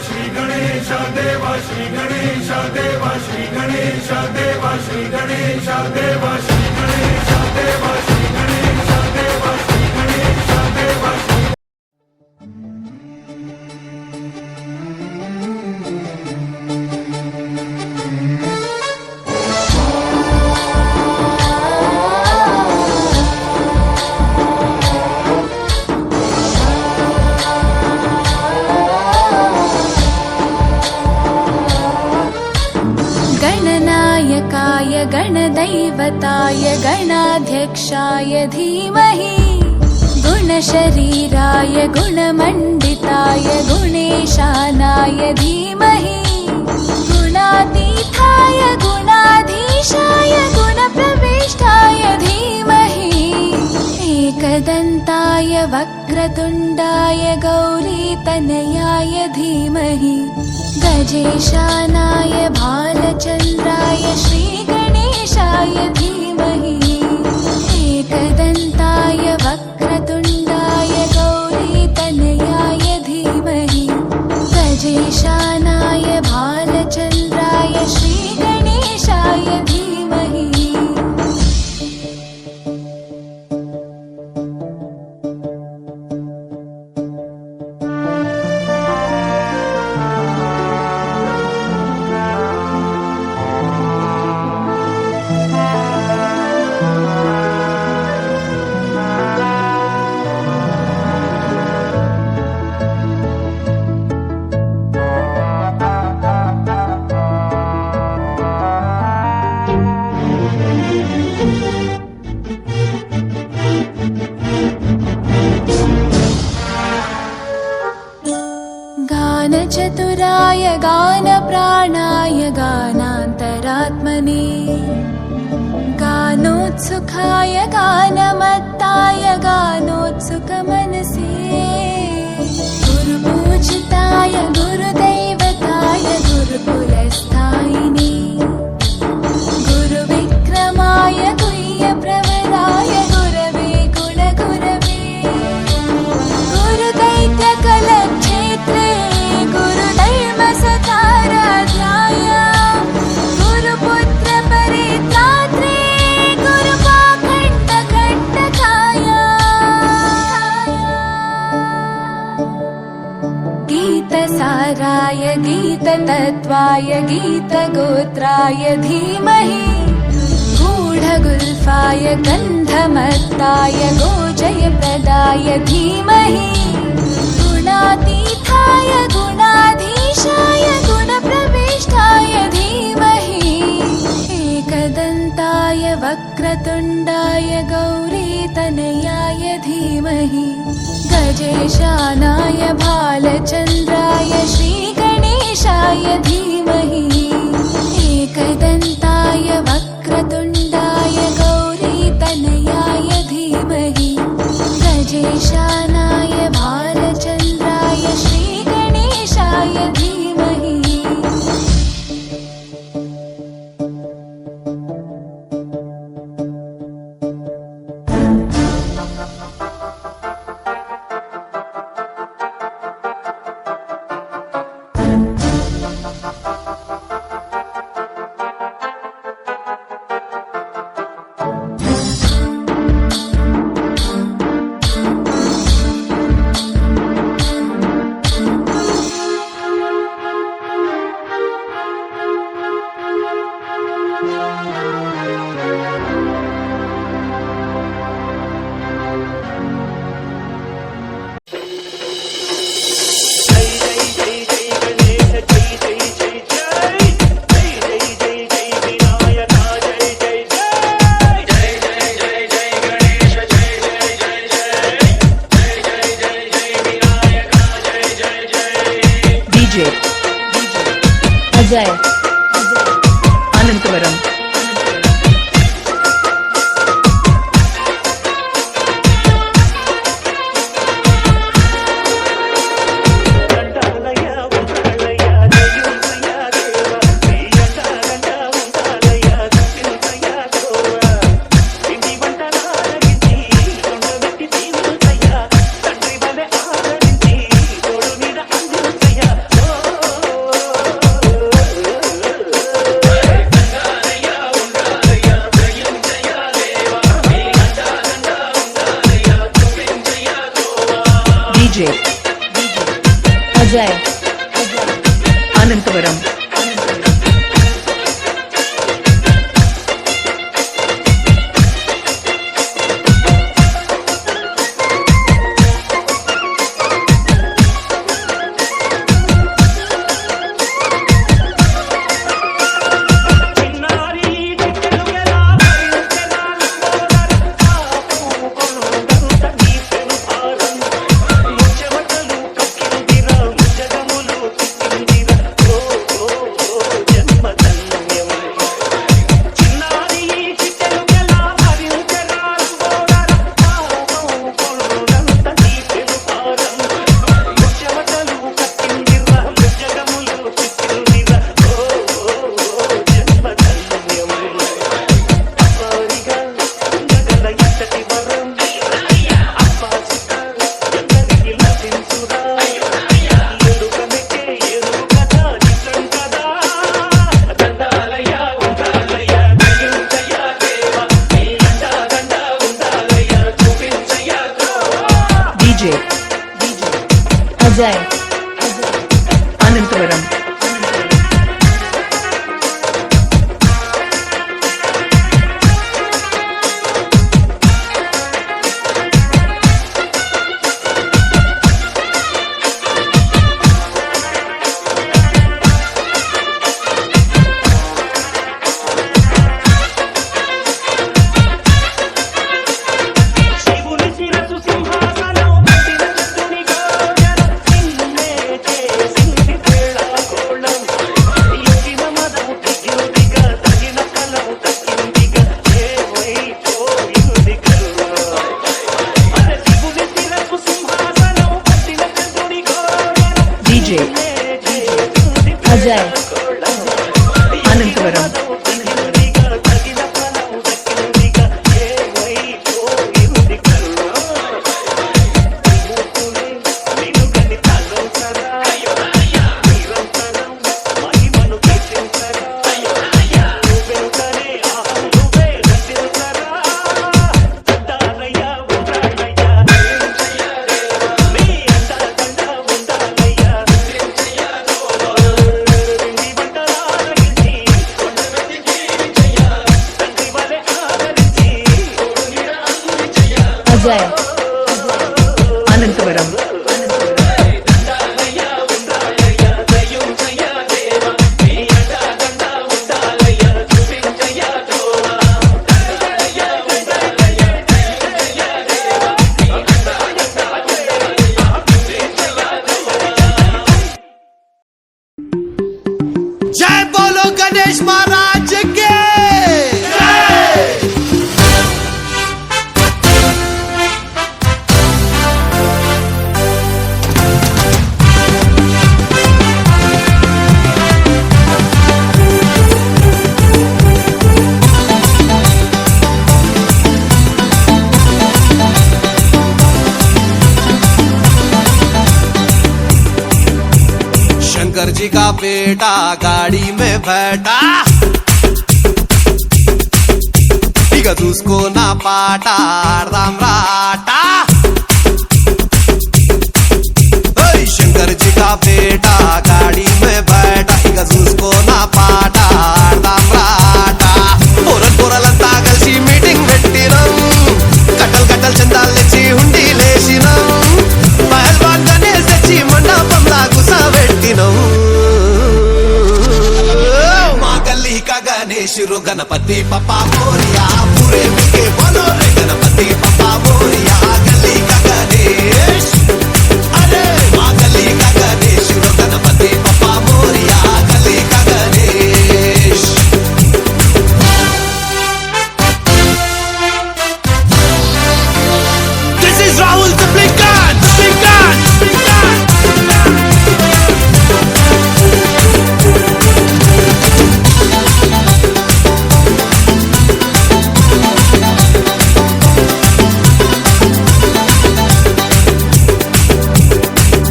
श्री गणेश देवा श्री गणेश देवा श्री गणेश देवा श्री गणेश देवा श्री गणेश देवा श्री गणेश देवा श्री गणेश देवा गणनायकाय गणदैवताय गणाध्यक्षाय धीमहि गुणशरीराय गुणमण्डिताय गुणेशानाय धीमहि गुणातीताय गुणाधीशाय गुणप्रविष्टाय धीमहि एकदन्ताय वक्रतुण्डाय गौरीतनयाय धीमहि गजेशानाय भालचन्द्राय श्रीगणेशाय धीमहि एकदन्ताय वक्रतुण्डाय गौरीतनयाय धीमहि गजेशानाय भालचन्द्राय श्रीगणेशाय धीमहि गानचतुराय गानप्राणाय गानान्तरात्मने गानोत्सुकाय गानमत्ताय गानोत्सुकमनसे गुरुपूजिताय गुरुदैवताय गुरुकुलस्थायिने गुरुविक्रमाय गुह्यप्रवराय गुरवे गुणगुरवे गुरुदैत्यकलक्षेत्रे गुरुधर्मसताराध्याय गुरुपुत्रपरित्रात्रे गुरुपाखण्डकण्टकाय गीतसाराय गीततत्त्वाय गीतगोत्राय धीमहि गूढगुल्फाय गन्धमत्ताय गोजयप्रदाय धीमहि गुणातीताय गुणाधीशाय गुणप्रविष्टाय धीमहि एकदन्ताय वक्रतुण्डाय गौरीतनयाय धीमहि गजेशानाय भालचन्द्राय श्रीगणेशाय धीमहि एकदन्ताय वक्रतुण्डाय गौरीतनयाय धीमहि गजेशानाय भालचन्द्राय श्रीगणेशाय धीमहि अजय अनंतवरम అజయ్ అనంతవరం అజయ్ అనంతవరం అజయ్ అనంతవరం అజయ్ అనంతవరం जय बोलो गणेश महाराज के शंकर जी का बेटा गाड़ी में बैठा दिखा उसको ना पाटा राम राटा ओए शंकर जी का बेटा गाड़ी में बैठा दिखा उसको ना पाटा राम राटा पोरल पोरलंता కలిసి మీటింగ్ పెట్టినం కట్టల్ కట్టల్ చందాలు తెచ్చి హుండీ లేసినం పహల్వాన్ గణేష్ తెచ్చి మండపంలా గుసబెట్టినం మా గల్లీ కా గణేష్ రు గణపతి పప్పా మోరియా పూరే మికే బోలో రే గణపతి పప్పా మోరియా గల్లీ కా గణేష్ అరే మా గల్లీ కా గణేష్ రు గణపతి పప్పా మోరియా గల్లీ కా Ganesh This is Rahul the Blinkan! Blinkan! Blinkan!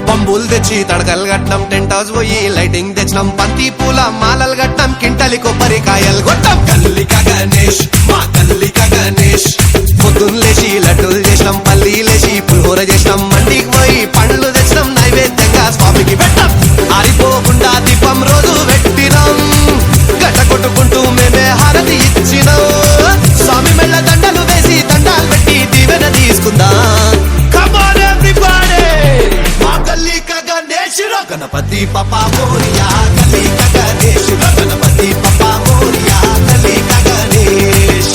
పంబులు తెచ్చి తడకలు గట్టం టెంట్ హౌస్ పోయి లైటింగ్ తెచ్చినాం బంతి పూల మాలలు గట్టం కింటలి కొబ్బరికాయలు కొట్టాం కల్లిక గణేష్ మా కల్లిక గణేష్ పొద్దున్న లేచి లడ్డూలు చేసినాం పల్లి లేచి పులిహోర చేసినాం మండికి పోయి పండ్లు తెచ్చినాం నైవేద్యంగా స్వామికి పెట్టాం गणपति पप्पा मोरिया गली का गणेश गणपति पप्पा मोरिया गली का गणेश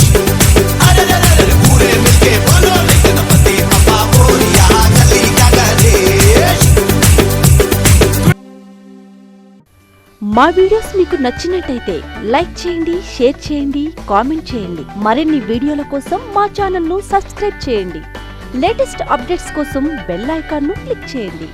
अरे अरे अरे पूरे मिलके बोलो रे गणपति पप्पा मोरिया गली का गणेश। మా వీడియోస్ మీకు నచ్చినట్టయితే లైక్ చేయండి, షేర్ చేయండి, కామెంట్ చేయండి. మరిన్ని వీడియోల కోసం మా ఛానల్ ను సబ్స్క్రైబ్ చేయండి. లేటెస్ట్ అప్డేట్స్ కోసం బెల్ ఐకాన్ ను క్లిక్ చేయండి.